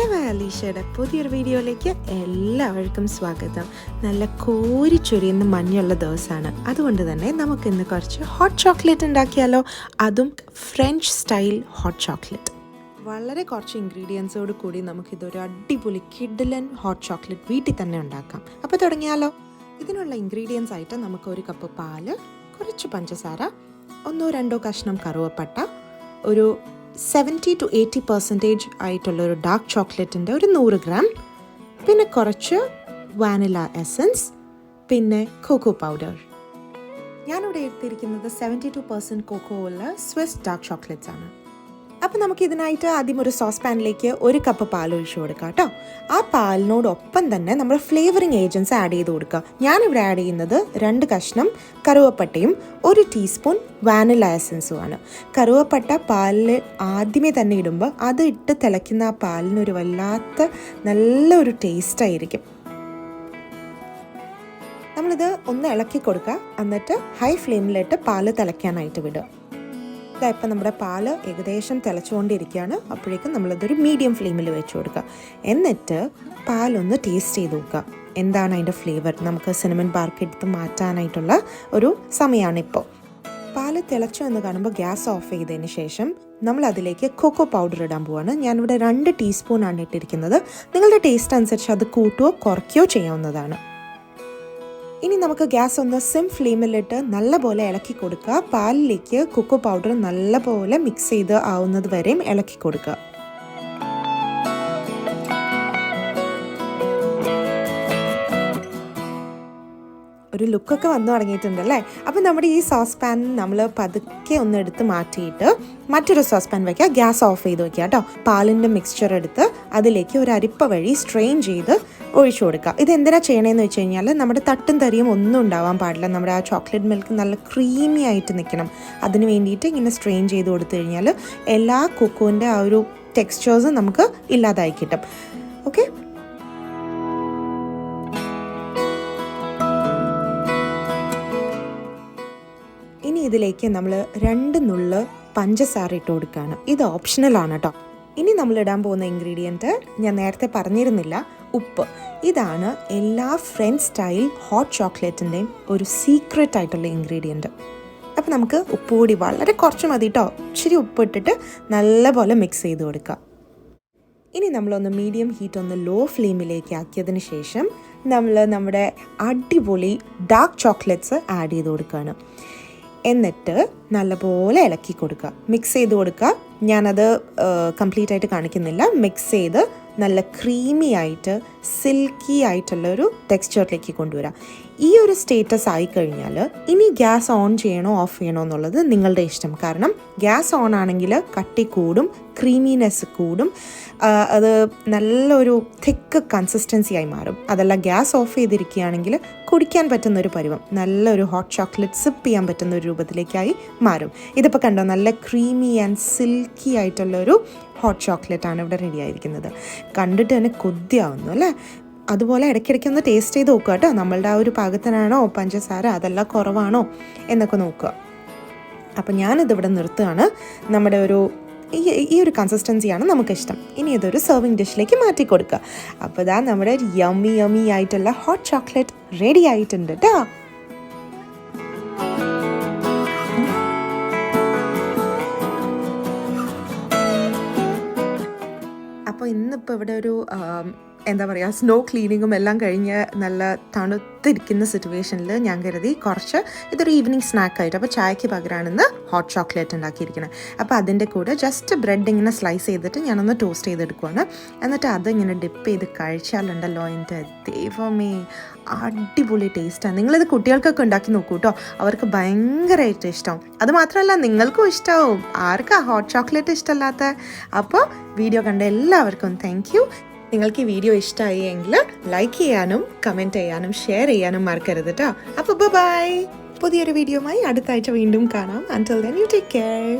DIYAlicia പുതിയൊരു വീഡിയോയിലേക്ക് എല്ലാവർക്കും സ്വാഗതം. നല്ല കോരിച്ചൊരിയുന്ന മഞ്ഞുള്ള ദിവസമാണ്. അതുകൊണ്ട് തന്നെ നമുക്കിന്ന് കുറച്ച് ഹോട്ട് ചോക്ലേറ്റ് ഉണ്ടാക്കിയാലോ, അതും ഫ്രഞ്ച് സ്റ്റൈൽ ഹോട്ട് ചോക്ലേറ്റ്. വളരെ കുറച്ച് ഇൻഗ്രീഡിയൻസോട് കൂടി നമുക്കിതൊരു അടിപൊളി കിഡ്ലൻ ഹോട്ട് ചോക്ലേറ്റ് വീട്ടിൽ തന്നെ ഉണ്ടാക്കാം. അപ്പോൾ തുടങ്ങിയാലോ. ഇതിനുള്ള ഇൻഗ്രീഡിയൻസ് ആയിട്ട് നമുക്ക് 1 കപ്പ് പാല്, കുറച്ച് പഞ്ചസാര, 1-2 കഷ്ണം കറുവപ്പട്ട, ഒരു 70 to 80% ആയിട്ടുള്ളൊരു ഡാർക്ക് ചോക്ലേറ്റിൻ്റെ ഒരു 100 ഗ്രാം, പിന്നെ കുറച്ച് വാനില എസൻസ്, പിന്നെ കൊക്കോ പൗഡർ. ഞാനിവിടെ എടുത്തിരിക്കുന്നത് 72% കൊക്കോ ഉള്ള സ്വിസ് ഡാർക്ക് ചോക്ലേറ്റ്സ് ആണ്. അപ്പോൾ നമുക്കിതിനായിട്ട് ആദ്യം ഒരു സോസ് പാനിലേക്ക് 1 കപ്പ് പാൽ ഒഴിച്ചു കൊടുക്കാം കേട്ടോ. ആ പാലിനോടൊപ്പം തന്നെ നമ്മൾ ഫ്ലേവറിങ് ഏജൻസ് ആഡ് ചെയ്ത് കൊടുക്കുക. ഞാനിവിടെ ആഡ് ചെയ്യുന്നത് 2 കഷ്ണം കറുവപ്പട്ടയും 1 ടീസ്പൂൺ വാനില എസൻസുമാണ്. കറുവപ്പട്ട പാലിൽ ആദ്യമേ തന്നെ ഇടുമ്പോൾ അത് ഇട്ട് തിളയ്ക്കുന്ന ആ പാലിനൊരു വല്ലാത്ത നല്ലൊരു ടേസ്റ്റായിരിക്കും. നമ്മളിത് ഒന്ന് ഇളക്കി കൊടുക്കുക, എന്നിട്ട് ഹൈ ഫ്ലെയിമിലിട്ട് പാല് തിളയ്ക്കാനായിട്ട് വിടുക. ഇപ്പം നമ്മുടെ പാല് ഏകദേശം തിളച്ചുകൊണ്ടിരിക്കുകയാണ്. അപ്പോഴേക്കും നമ്മളിതൊരു മീഡിയം ഫ്ലെയിമിൽ വെച്ച് കൊടുക്കുക. എന്നിട്ട് പാലൊന്ന് ടേസ്റ്റ് ചെയ്ത് നോക്കുക, എന്താണ് അതിൻ്റെ ഫ്ലേവർ. നമുക്ക് സിനമൺ ബാർക്ക് എടുത്ത് മാറ്റാനായിട്ടുള്ള ഒരു സമയമാണിപ്പോൾ. പാല് തിളച്ചു എന്ന് കാണുമ്പോൾ ഗ്യാസ് ഓഫ് ചെയ്തതിന് ശേഷം നമ്മൾ അതിലേക്ക് കൊക്കോ പൗഡർ ഇടാൻ പോവാണ്. ഞാനിവിടെ 2 ടീസ്പൂണാണ് ഇട്ടിരിക്കുന്നത്. നിങ്ങളുടെ ടേസ്റ്റ് അനുസരിച്ച് അത് കൂട്ടുകയോ കുറയ്ക്കുകയോ ചെയ്യാവുന്നതാണ്. ഇനി നമുക്ക് ഗ്യാസ് ഒന്ന് സിം ഫ്ലെയിമിലിട്ട് നല്ലപോലെ ഇളക്കി കൊടുക്കുക. പാലിലേക്ക് കൊക്കോ പൗഡർ നല്ലപോലെ മിക്സ് ചെയ്ത് ആവുന്നത് വരെയും ഇളക്കി കൊടുക്കുക. ഒരു ലുക്കൊക്കെ വന്നു തുടങ്ങിയിട്ടുണ്ടല്ലേ. അപ്പം നമ്മുടെ ഈ സോസ് പാൻ നമ്മൾ പതുക്കെ ഒന്ന് എടുത്ത് മാറ്റിയിട്ട് മറ്റൊരു സോസ് പാൻ വയ്ക്കുക. ഗ്യാസ് ഓഫ് ചെയ്ത് വയ്ക്കുക കേട്ടോ. പാലിൻ്റെ മിക്സ്ചർ എടുത്ത് അതിലേക്ക് ഒരു അരിപ്പ വഴി സ്ട്രെയിൻ ചെയ്ത് ഒഴിച്ചു കൊടുക്കുക. ഇതെന്തിനാ ചെയ്യണമെന്ന് വെച്ച് കഴിഞ്ഞാൽ നമ്മുടെ തട്ടും തരിയും ഒന്നും ഉണ്ടാവാൻ പാടില്ല. നമ്മുടെ ആ ചോക്ലേറ്റ് മിൽക്ക് നല്ല ക്രീമി ആയിട്ട് നിൽക്കണം. അതിന് വേണ്ടിയിട്ട് ഇങ്ങനെ സ്ട്രെയിൻ ചെയ്ത് കൊടുത്തു കഴിഞ്ഞാൽ എല്ലാ കൊക്കോൻ്റെ ആ ഒരു ടെക്സ്ചേഴ്സും നമുക്ക് ഇല്ലാതായി കിട്ടും. ഓക്കെ, ഇനി ഇതിലേക്ക് നമ്മൾ 2 നുള്ള് പഞ്ചസാര ഇട്ട് കൊടുക്കുകയാണ്. ഇത് ഓപ്ഷണലാണ് കേട്ടോ. ഇനി നമ്മൾ ഇടാൻ പോകുന്ന ഇൻഗ്രീഡിയൻറ്റ് ഞാൻ നേരത്തെ പറഞ്ഞിരുന്നില്ല, ഉപ്പ്. ഇതാണ് എല്ലാ ഫ്രഞ്ച് സ്റ്റൈൽ ഹോട്ട് ചോക്ലേറ്റിൻ്റെയും ഒരു സീക്രട്ട് ആയിട്ടുള്ള ഇൻഗ്രീഡിയൻറ്റ്. അപ്പോൾ നമുക്ക് ഉപ്പ് കൂടി വളരെ കുറച്ച് മതി കേട്ടോ. ഇച്ചിരി ഉപ്പ് ഇട്ടിട്ട് നല്ലപോലെ മിക്സ് ചെയ്ത് കൊടുക്കുക. ഇനി നമ്മളൊന്ന് മീഡിയം ഹീറ്റ് ഒന്ന് ലോ ഫ്ലെയിമിലേക്ക് ആക്കിയതിന് ശേഷം നമ്മൾ നമ്മുടെ അടിപൊളി ഡാർക്ക് ചോക്ലേറ്റ്സ് ആഡ് ചെയ്ത് കൊടുക്കുകയാണ്. എന്നിട്ട് നല്ലപോലെ ഇളക്കി കൊടുക്കുക, മിക്സ് ചെയ്ത് കൊടുക്കുക. ഞാനത് കംപ്ലീറ്റ് ആയിട്ട് കാണിക്കുന്നില്ല. മിക്സ് ചെയ്ത് നല്ല ക്രീമി ആയിട്ട് സിൽക്കി ആയിട്ടുള്ളൊരു ടെക്സ്ചറിലേക്ക് കൊണ്ടുവരാം. ഈ ഒരു സ്റ്റേറ്റസ് ആയിക്കഴിഞ്ഞാൽ ഇനി ഗ്യാസ് ഓൺ ചെയ്യണോ ഓഫ് ചെയ്യണോ എന്നുള്ളത് നിങ്ങളുടെ ഇഷ്ടം. കാരണം ഗ്യാസ് ഓൺ ആണെങ്കിൽ കട്ടി കൂടും, ക്രീമിനെസ് കൂടും, അത് നല്ലൊരു തിക്ക് കൺസിസ്റ്റൻസി ആയി മാറും. അതല്ല ഗ്യാസ് ഓഫ് ചെയ്തിരിക്കുകയാണെങ്കിൽ കുടിക്കാൻ പറ്റുന്നൊരു പരുവം, നല്ലൊരു ഹോട്ട് ചോക്ലേറ്റ് സിപ്പ് ചെയ്യാൻ പറ്റുന്ന ഒരു രൂപത്തിലേക്കായി മാറും. ഇതിപ്പോൾ കണ്ടോ, നല്ല ക്രീമി ആൻഡ് സിൽക്കി ആയിട്ടുള്ളൊരു ഹോട്ട് ചോക്ലേറ്റ് ആണ് ഇവിടെ റെഡി ആയിരിക്കുന്നത്. കണ്ടിട്ട് തന്നെ കൊതിയാവുന്നു അല്ലേ. അതുപോലെ ഇടയ്ക്കിടയ്ക്ക് ഒന്ന് ടേസ്റ്റ് ചെയ്ത് നോക്കുക കേട്ടോ. നമ്മളുടെ ആ ഒരു പാകത്തിനാണോ പഞ്ചസാര അതെല്ലാം കുറവാണോ എന്നൊക്കെ നോക്കുക. അപ്പം ഞാനിതിവിടെ നിർത്തുകയാണ്. നമ്മുടെ ഈ ഒരു കൺസിസ്റ്റൻസിയാണ് നമുക്കിഷ്ടം. ഇനി ഇതൊരു സെർവിങ് ഡിഷിലേക്ക് മാറ്റി കൊടുക്കുക. അപ്പോൾ ഇതാ നമ്മുടെ യമ്മി ആയിട്ടുള്ള ഹോട്ട് ചോക്ലേറ്റ് റെഡി ആയിട്ടുണ്ട് കേട്ടോ. അപ്പോൾ ഇന്നിപ്പോൾ ഇവിടെ ഒരു എന്താ പറയുക, സ്നോ ക്ലീനിങ്ങും എല്ലാം കഴിഞ്ഞ് നല്ല തണുത്തിരിക്കുന്ന സിറ്റുവേഷനിൽ ഞാൻ കരുതി കുറച്ച് ഇതൊരു ഈവനിങ് സ്നാക്കായിട്ട്, അപ്പോൾ ചായക്ക് പകരമാണെന്ന് ഹോട്ട് ചോക്ലേറ്റ് ഉണ്ടാക്കിയിരിക്കണം. അപ്പോൾ അതിൻ്റെ കൂടെ ജസ്റ്റ് ബ്രെഡ് ഇങ്ങനെ സ്ലൈസ് ചെയ്തിട്ട് ഞാനൊന്ന് ടോസ്റ്റ് ചെയ്തെടുക്കുവാണ്. എന്നിട്ട് അതിങ്ങനെ ഡിപ്പ് ചെയ്ത് കഴിച്ചാലുണ്ടല്ലോ, എൻ്റെ ദൈവമേ അടിപൊളി ടേസ്റ്റാണ്. നിങ്ങളിത് കുട്ടികൾക്കൊക്കെ ഉണ്ടാക്കി നോക്കൂ കേട്ടോ. അവർക്ക് ഭയങ്കരമായിട്ട് ഇഷ്ടമാവും. അതുമാത്രമല്ല നിങ്ങൾക്കും ഇഷ്ടമാവും. ആർക്കാ ഹോട്ട് ചോക്ലേറ്റ് ഇഷ്ടമല്ലാത്ത? അപ്പോൾ വീഡിയോ കണ്ട എല്ലാവർക്കും താങ്ക് യു. നിങ്ങൾക്ക് ഈ വീഡിയോ ഇഷ്ടമായി എങ്കിൽ ലൈക്ക് ചെയ്യാനും കമൻറ്റ് ചെയ്യാനും ഷെയർ ചെയ്യാനും മറക്കരുത് കേട്ടോ. അപ്പോൾ ബൈ. പുതിയൊരു വീഡിയോയുമായി അടുത്ത ആഴ്ച വീണ്ടും കാണാം. Until then you take care.